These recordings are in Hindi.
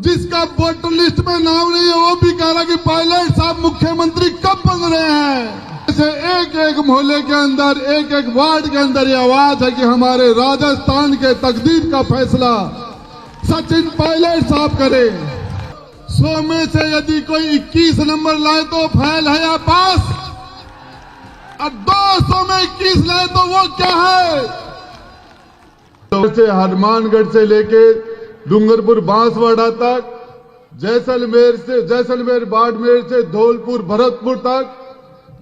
जिसका वोटर लिस्ट में नाम नहीं है वो भी कह रहा कि पायलट साहब मुख्यमंत्री कब बन रहे हैं। जैसे एक एक मोहल्ले के अंदर, एक एक वार्ड के अंदर ये आवाज है कि हमारे राजस्थान के तकदीर का फैसला सचिन पायलट साहब करे। 100 में से यदि कोई 21 नंबर लाए तो फेल है या पास, और 200 में 21 लाए तो वो क्या है। से हनुमानगढ़ से लेके डूंगरपुर बांसवाड़ा तक, जैसलमेर बाड़मेर से धौलपुर भरतपुर तक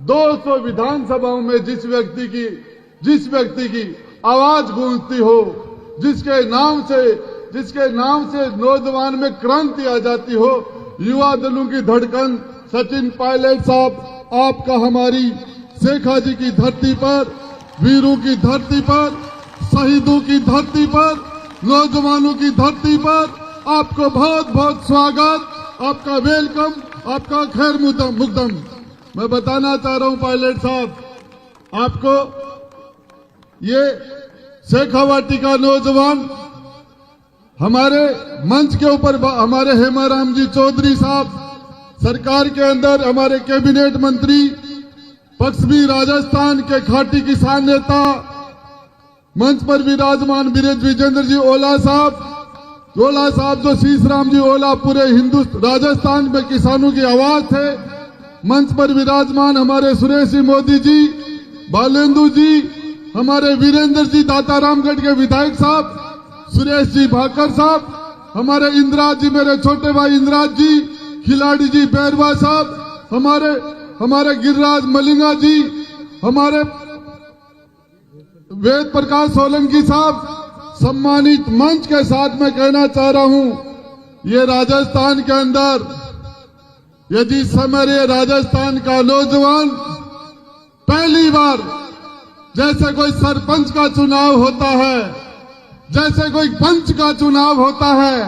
200 विधानसभाओं में जिस व्यक्ति की आवाज गूंजती हो, जिसके नाम से नौजवान में क्रांति आ जाती हो, युवा दलों की धड़कन सचिन पायलट साहब, आपका हमारी शेखाजी की धरती पर, वीरों की धरती पर, शहीदों की धरती पर, नौजवानों की धरती पर आपको बहुत बहुत स्वागत, आपका वेलकम, आपका खैर मुकदम। मैं बताना चाह रहा हूं पायलट साहब आपको, ये शेखावाटी का नौजवान हमारे मंच के ऊपर हमारे हेमाराम जी चौधरी साहब, सरकार के अंदर हमारे कैबिनेट मंत्री, पक्ष भी राजस्थान के खाटी किसान नेता, मंच पर विराजमान विजेंद्र जी ओला साहब जो शीशराम जी ओला पूरे राजस्थान में किसानों की आवाज थे। मंच पर विराजमान हमारे सुरेश जी मोदी जी, बालेंदु जी, हमारे वीरेंद्र जी दातारामगढ़ के विधायक साहब, सुरेश जी भाकर साहब, हमारे इंद्राज जी, मेरे छोटे भाई इंद्राज जी, खिलाड़ी जी बैरवा साहब, हमारे गिरिराज मलिंगा जी, हमारे वेद प्रकाश सोलंकी साहब, सम्मानित मंच के साथ मैं कहना चाह रहा हूं, ये राजस्थान के अंदर यदि समय राजस्थान का नौजवान पहली बार जैसे कोई सरपंच का चुनाव होता है, जैसे कोई पंच का चुनाव होता है,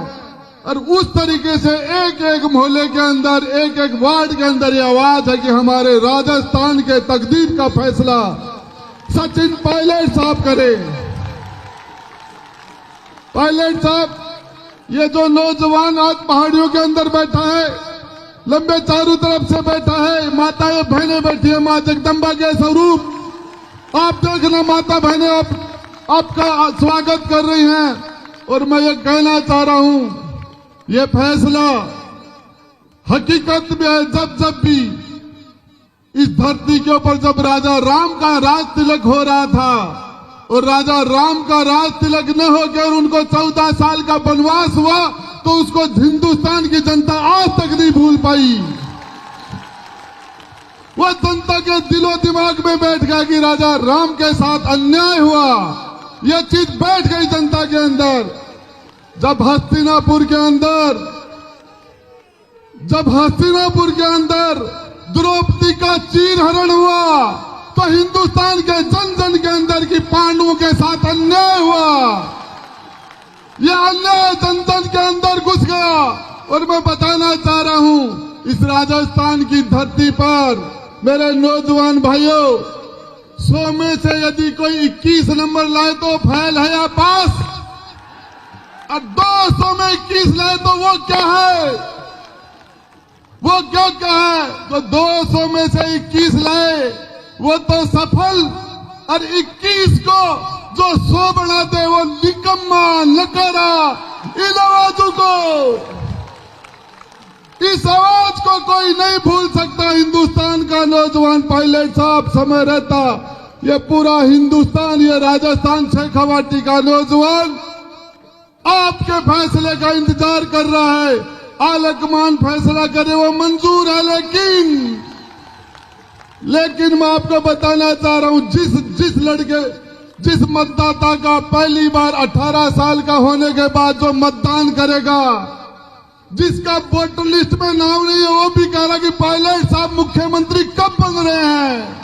और उस तरीके से एक एक मोहल्ले के अंदर, एक एक वार्ड के अंदर ये आवाज है कि हमारे राजस्थान के तकदीर का फैसला सचिन पायलट साहब करे। पायलट साहब, ये जो नौजवान आज पहाड़ियों के अंदर बैठा है, लंबे चारों तरफ से बैठा है, माताएं बहनें बैठी है, मां जगदम्बा के स्वरूप आप देखना, माता बहनें आपका स्वागत कर रही हैं। और मैं ये कहना चाह रहा हूं, ये फैसला हकीकत में है, जब भी इस धरती के ऊपर जब राजा राम का राज तिलक हो रहा था, और राजा राम का राज तिलक न होकर उनको 14 साल का वनवास हुआ, तो उसको हिंदुस्तान की जनता आज तक नहीं भूल पाई। वो जनता के दिलो दिमाग में बैठ गया कि राजा राम के साथ अन्याय हुआ, यह चीज बैठ गई जनता के अंदर। जब हस्तिनापुर के अंदर द्रौपदी का चीरहरण हुआ, तो हिंदुस्तान के जन जन के अंदर की पांडवों के साथ अन्याय हुआ, यह अन्याय जन जन के अंदर घुस गया। और मैं बताना चाह रहा हूं, इस राजस्थान की धरती पर मेरे नौजवान भाइयों, 100 में से यदि कोई 21 नंबर लाए तो फेल है या पास, और 200 में 21 लाए तो वो क्या है, वो क्या है। तो 200 में से 21 लाए वो तो सफल, और 21 को जो 100 बना दे वो निकम्मा, नकारा। इन आवाजों को, इस आवाज को कोई नहीं भूल सकता। हिंदुस्तान का नौजवान पायलट साहब, समय रहता ये पूरा हिंदुस्तान, ये राजस्थान शेखावाटी का नौजवान आपके फैसले का इंतजार कर रहा है। आलकमान फैसला करे वो मंजूर है, लेकिन मैं आपको बताना चाह रहा हूं, जिस मतदाता का पहली बार 18 साल का होने के बाद जो मतदान करेगा, जिसका वोटर लिस्ट में नाम नहीं है, वो भी कह रहा कि पायलट साहब मुख्यमंत्री कब बन रहे हैं।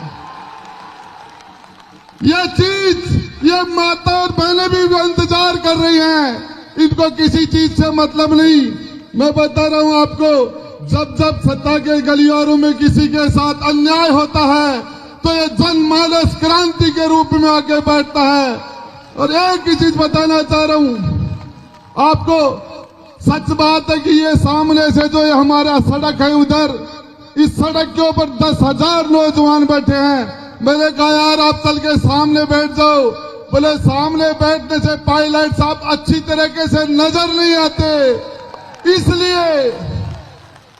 ये माता और बहनें भी इंतजार कर रही हैं, इनको किसी चीज से मतलब नहीं। मैं बता रहा हूं आपको, जब सत्ता के गलियारों में किसी के साथ अन्याय होता है, तो ये जनमानस क्रांति के रूप में आके बैठता है। और एक ही चीज बताना चाह रहा हूं आपको, सच बात है कि ये सामने से जो ये हमारा सड़क है उधर, इस सड़क के ऊपर 10,000 नौजवान बैठे हैं। मैंने कहा यार आप चल के सामने बैठ जाओ। बोले सामने बैठने से पायलट साहब अच्छी तरीके से नजर नहीं आते, इसलिए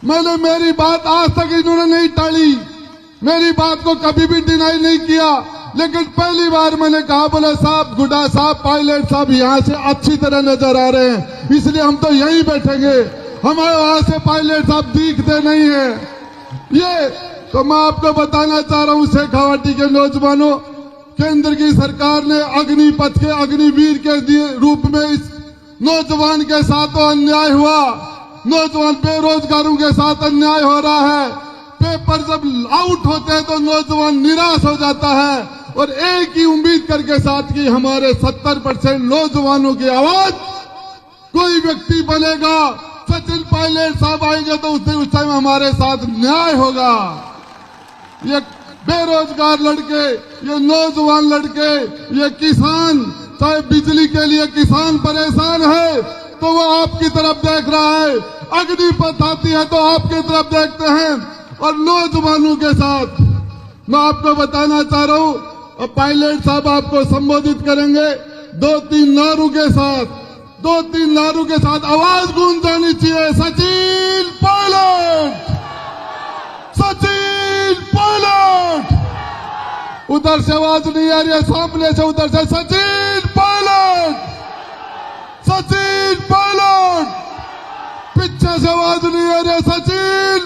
मैंने मेरी बात आज तक इन्होंने नहीं टाली, मेरी बात को कभी भी डिनाई नहीं किया। लेकिन पहली बार मैंने कहा बोले साहब गुड्डा साहब पायलट साहब यहां से अच्छी तरह नजर आ रहे हैं, इसलिए हम तो यहीं बैठेंगे, हमारे वहां से पायलट साहब दिखते नहीं है। ये तो मैं आपको बताना चाह रहा हूं शेखावाटी के नौजवानों, केंद्र की सरकार ने अग्निपथ के अग्निवीर के रूप में इस नौजवान के साथ तो अन्याय हुआ, नौजवान बेरोजगारों के साथ अन्याय हो रहा है। पेपर जब आउट होते हैं तो नौजवान निराश हो जाता है और एक ही उम्मीद करके साथ की हमारे 70% नौजवानों की आवाज कोई व्यक्ति बनेगा, सचिन पायलट साहब आएंगे तो उस टाइम हमारे साथ न्याय होगा। ये बेरोजगार लड़के, ये नौजवान लड़के, ये किसान, चाहे बिजली के लिए किसान परेशान है तो वो आपकी तरफ देख रहा है, अग्निपथ आती है तो आपकी तरफ देखते हैं। और नौजवानों के साथ मैं आपको बताना चाह रहा हूं, अब पायलट साहब आपको संबोधित करेंगे 2-3 नारों के साथ, 2-3 नारों के साथ आवाज गूंज जानी चाहिए, सचिन पायलट, सचिन पायलट। उधर से आवाज नहीं आ रही है, सामने से उधर से सचिन पायलट, सचिन पायलट। पीछे से आवाज नहीं आ रही है, सचिन